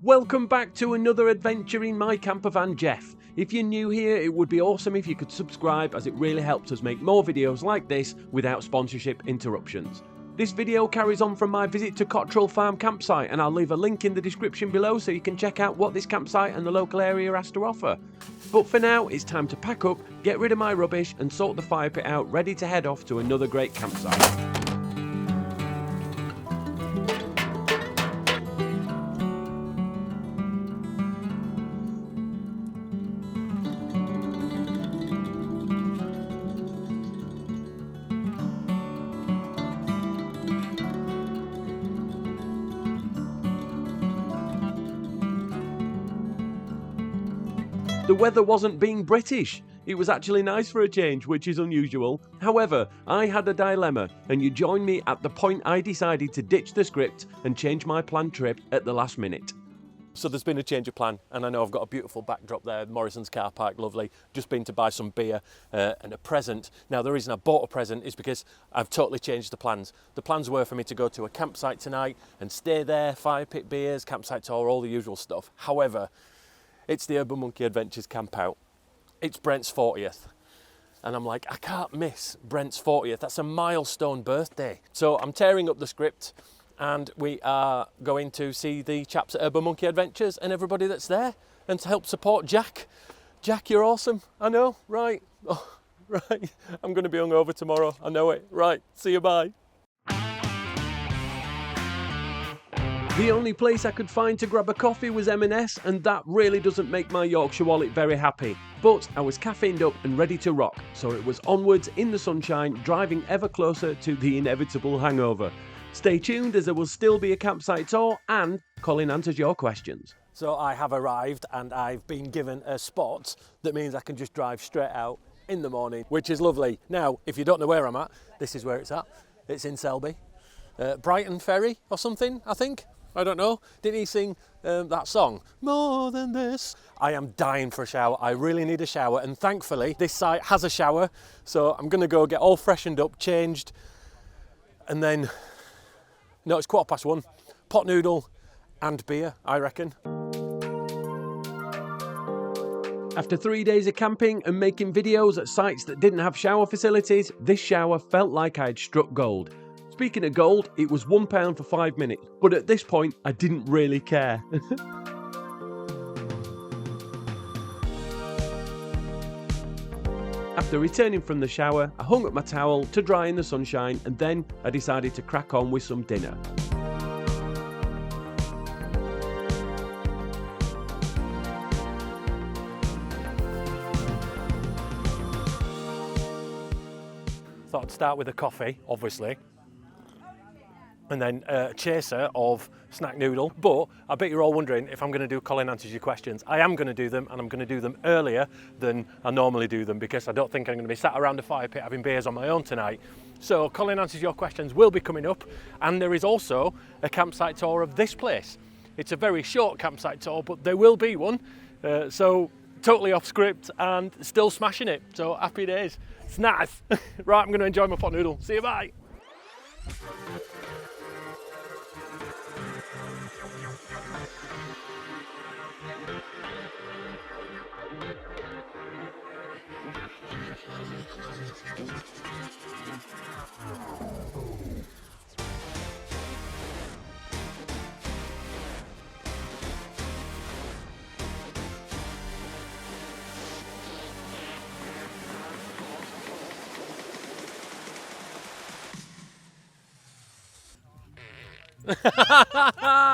Welcome back to another adventure in my campervan, Jeff. If you're new here, it would be awesome if you could subscribe, as it really helps us make more videos like this without sponsorship interruptions. This video carries on from my visit to Cotril Farm campsite, and I'll leave a link in the description below so you can check out what this campsite and the local area has to offer. But for now, it's time to pack up, get rid of my rubbish and sort the fire pit out, ready to head off to another great campsite. The weather wasn't being British. It was actually nice for a change, which is unusual. However, I had a dilemma, and you joined me at the point I decided to ditch the script and change my planned trip at the last minute. So there's been a change of plan, and I know I've got a beautiful backdrop there, Morrison's car park, lovely. Just been to buy some beer and a present. Now the reason I bought a present is because I've totally changed the plans. The plans were for me to go to a campsite tonight and stay there, fire pit beers, campsite tour, all the usual stuff. However, it's the Urban Monkey Adventures camp out. It's Brent's 40th. And I'm like, I can't miss Brent's 40th. That's a milestone birthday. So I'm tearing up the script and we are going to see the chaps at Urban Monkey Adventures and everybody that's there, and to help support Jack. Jack, you're awesome. I know, right. Oh, right. I'm going to be hungover tomorrow. I know it. Right. See you, bye. The only place I could find to grab a coffee was M&S, and that really doesn't make my Yorkshire wallet very happy. But I was caffeined up and ready to rock, so it was onwards in the sunshine, driving ever closer to the inevitable hangover. Stay tuned, as there will still be a campsite tour and Colin answers your questions. So I have arrived and I've been given a spot that means I can just drive straight out in the morning, which is lovely. Now, if you don't know where I'm at, this is where it's at. It's in Selby. Breighton Ferry or something, I think. I don't know. Didn't he sing that song? More than this. I am dying for a shower. I really need a shower, and thankfully this site has a shower. So I'm gonna go get all freshened up, changed, and then, no, it's 1:15. Pot noodle and beer, I reckon. After 3 days of camping and making videos at sites that didn't have shower facilities, this shower felt like I'd struck gold. Speaking of gold, it was £1 for 5 minutes, but at this point, I didn't really care. After returning from the shower, I hung up my towel to dry in the sunshine, and then I decided to crack on with some dinner. Thought I'd start with a coffee, obviously, and then a chaser of snack noodle. But I bet you're all wondering if I'm going to do Colin Answers Your Questions. I am going to do them, and I'm going to do them earlier than I normally do them, because I don't think I'm going to be sat around a fire pit having beers on my own tonight. So Colin Answers Your Questions will be coming up, and there is also a campsite tour of this place. It's a very short campsite tour, but there will be one. So totally off script and still smashing it. So happy days. It's nice. Right, I'm going to enjoy my pot noodle. See you, bye.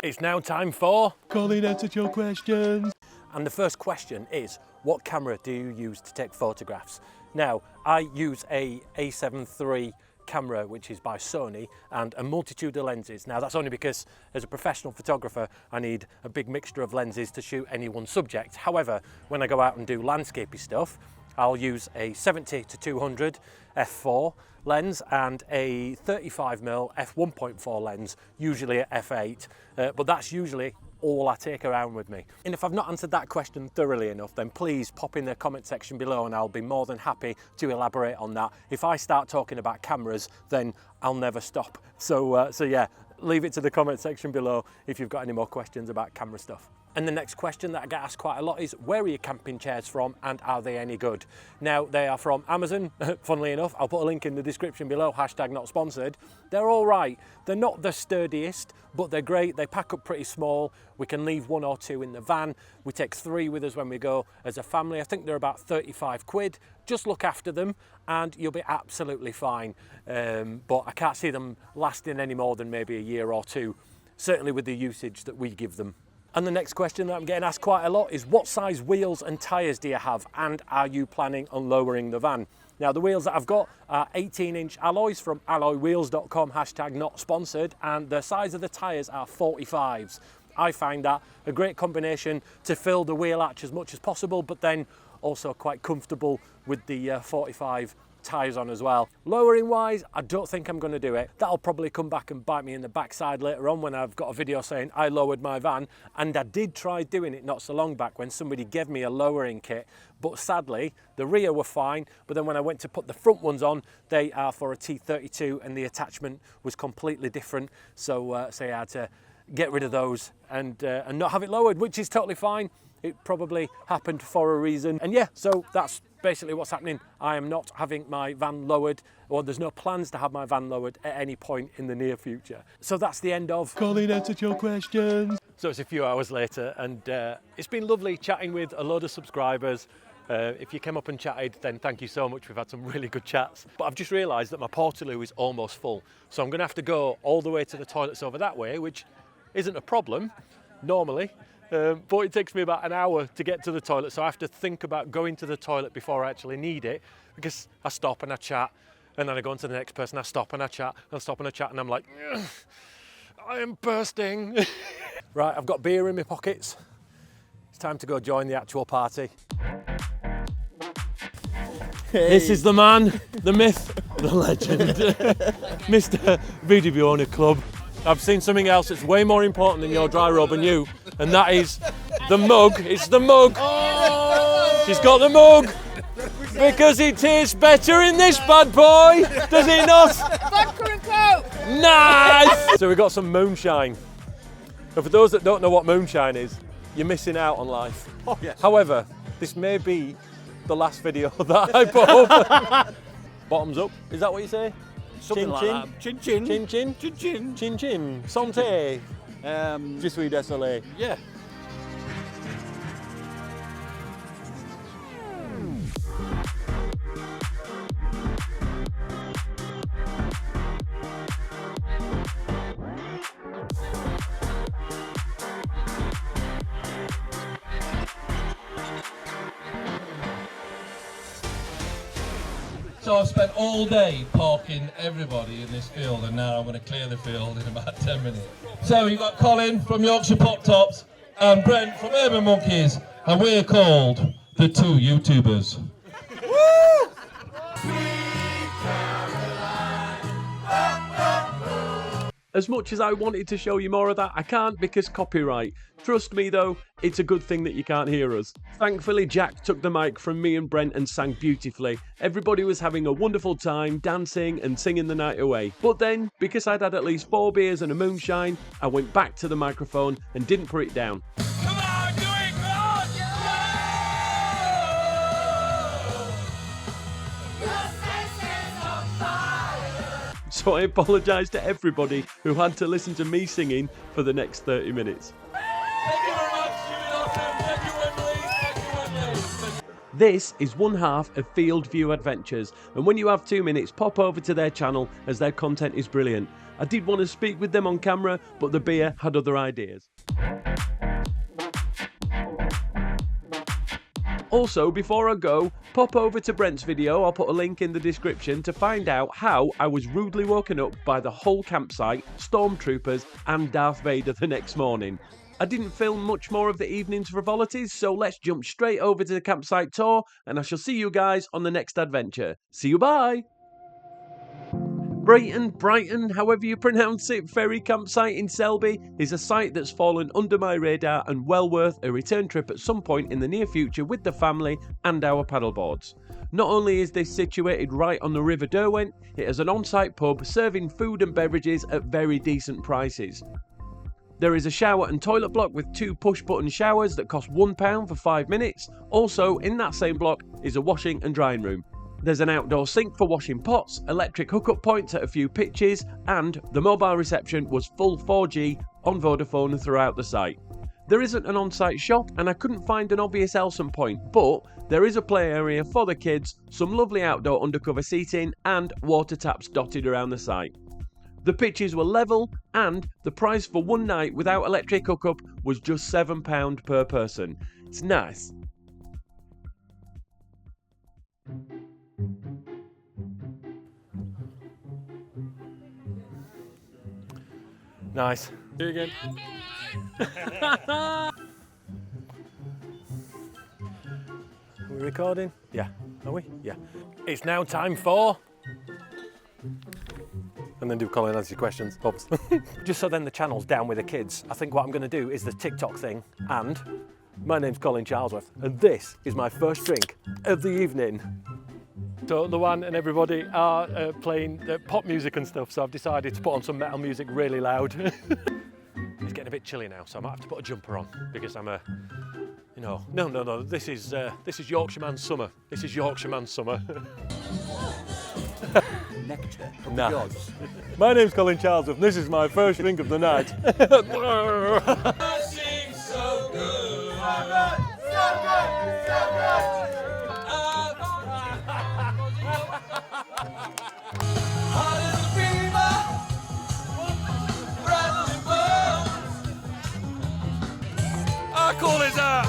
It's now time for Colin Answers Your Questions. And the first question is, what camera do you use to take photographs? Now, I use a A7 III camera, which is by Sony, and a multitude of lenses. Now, that's only because as a professional photographer, I need a big mixture of lenses to shoot any one subject. However, when I go out and do landscapey stuff, I'll use a 70-200 f4 lens and a 35mm f1.4 lens, usually at f8, but that's usually all I take around with me. And if I've not answered that question thoroughly enough, then please pop in the comment section below and I'll be more than happy to elaborate on that. If I start talking about cameras, then I'll never stop. So yeah, leave it to the comment section below if you've got any more questions about camera stuff. And the next question that I get asked quite a lot is, where are your camping chairs from and are they any good? Now, they are from Amazon, funnily enough. I'll put a link in the description below, hashtag not sponsored. They're all right. They're not the sturdiest, but they're great. They pack up pretty small. We can leave 1 or 2 in the van. We take 3 with us when we go as a family. I think they're about 35 quid. Just look after them and you'll be absolutely fine. But I can't see them lasting any more than maybe a year or 2, certainly with the usage that we give them. And the next question that I'm getting asked quite a lot is, what size wheels and tyres do you have, and are you planning on lowering the van? Now, the wheels that I've got are 18-inch alloys from alloywheels.com, hashtag not sponsored, and the size of the tyres are 45s. I find that a great combination to fill the wheel arch as much as possible, but then also quite comfortable with the 45 tyres on as well. Lowering wise, I don't think I'm going to do it. That'll probably come back and bite me in the backside later on when I've got a video saying I lowered my van, and I did try doing it not so long back when somebody gave me a lowering kit, but sadly the rear were fine, but then when I went to put the front ones on, they are for a T32 and the attachment was completely different, so I had to get rid of those and not have it lowered, which is totally fine. It probably happened for a reason. And yeah, so that's basically what's happening. I am not having my van lowered, or there's no plans to have my van lowered at any point in the near future. So that's the end of Colin answered your questions. So it's a few hours later, and it's been lovely chatting with a load of subscribers. If you came up and chatted, then thank you so much. We've had some really good chats. But I've just realised that my Portaloo is almost full. So I'm going to have to go all the way to the toilets over that way, which isn't a problem normally. But it takes me about an hour to get to the toilet, so I have to think about going to the toilet before I actually need it, because I stop and I chat, and then I go on to the next person, I stop and I chat, and I stop and I chat, and I'm like, I am bursting. Right, I've got beer in my pockets. It's time to go join the actual party. Hey. This is the man, the myth, the legend, Mr. VW Club. I've seen something else that's way more important than your dry rub and you, and that is the mug. It's the mug. Oh! She's got the mug because it tastes better in this bad boy, does it not? Vodka and Coke. Nice. So we got some moonshine. And for those that don't know what moonshine is, you're missing out on life. Oh, yes. However, this may be the last video that I put up. Bottoms up. Is that what you say? Something Chin like chin. that. Chin chin. Chin chin. Chin chin. Chin chin. Santé. Je suis désolé. Yeah. So I've spent all day parking everybody in this field, and now I'm going to clear the field in about 10 minutes. So you've got Colin from Yorkshire Pop Tops and Brent from Urban Monkeys, and we're called the 2 YouTubers. As much as I wanted to show you more of that, I can't because copyright. Trust me though, it's a good thing that you can't hear us. Thankfully, Jack took the mic from me and Brent and sang beautifully. Everybody was having a wonderful time, dancing and singing the night away. But then, because I'd had at least 4 beers and a moonshine, I went back to the microphone and didn't put it down. Come on, do it, come on! So I apologise to everybody who had to listen to me singing for the next 30 minutes. Thank you very much, you've been awesome. Thank you, Wembley. Thank you, Wembley. This is one half of Field View Adventures, and when you have 2 minutes, pop over to their channel as their content is brilliant. I did want to speak with them on camera, but the beer had other ideas. Also, before I go, pop over to Brent's video, I'll put a link in the description to find out how I was rudely woken up by the whole campsite, stormtroopers and Darth Vader the next morning. I didn't film much more of the evening's frivolities, so let's jump straight over to the campsite tour and I shall see you guys on the next adventure. See you, bye! Breighton, however you pronounce it, ferry campsite in Selby is a site that's fallen under my radar and well worth a return trip at some point in the near future with the family and our paddleboards. Not only is this situated right on the River Derwent, it has an on-site pub serving food and beverages at very decent prices. There is a shower and toilet block with 2 push-button showers that cost £1 for 5 minutes. Also, in that same block is a washing and drying room. There's an outdoor sink for washing pots, electric hookup points at a few pitches, and the mobile reception was full 4G on Vodafone throughout the site. There isn't an on-site shop, and I couldn't find an obvious Elson point, but there is a play area for the kids, some lovely outdoor undercover seating, and water taps dotted around the site. The pitches were level, and the price for one night without electric hookup was just £7 per person. It's nice. Nice. Do it again. Are we recording? Yeah. Are we? Yeah. It's now time for... And then do Colin answer your questions. Oops. Just so then the channel's down with the kids, I think what I'm going to do is the TikTok thing. And my name's Colin Charlesworth, and this is my first drink of the evening. So Luan and everybody are playing pop music and stuff, so I've decided to put on some metal music really loud. It's getting a bit chilly now, so I might have to put a jumper on because I'm a, you know, no. This is Yorkshireman summer. This is Yorkshireman summer. Nectar from Nah. the gods. My name's Colin Charlesworth, and this is my first drink of the night. How cool is that?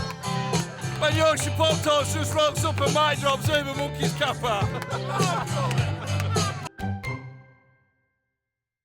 When Yorkshire Pop Toast just rocks up and mic drops over Monkey's Kappa.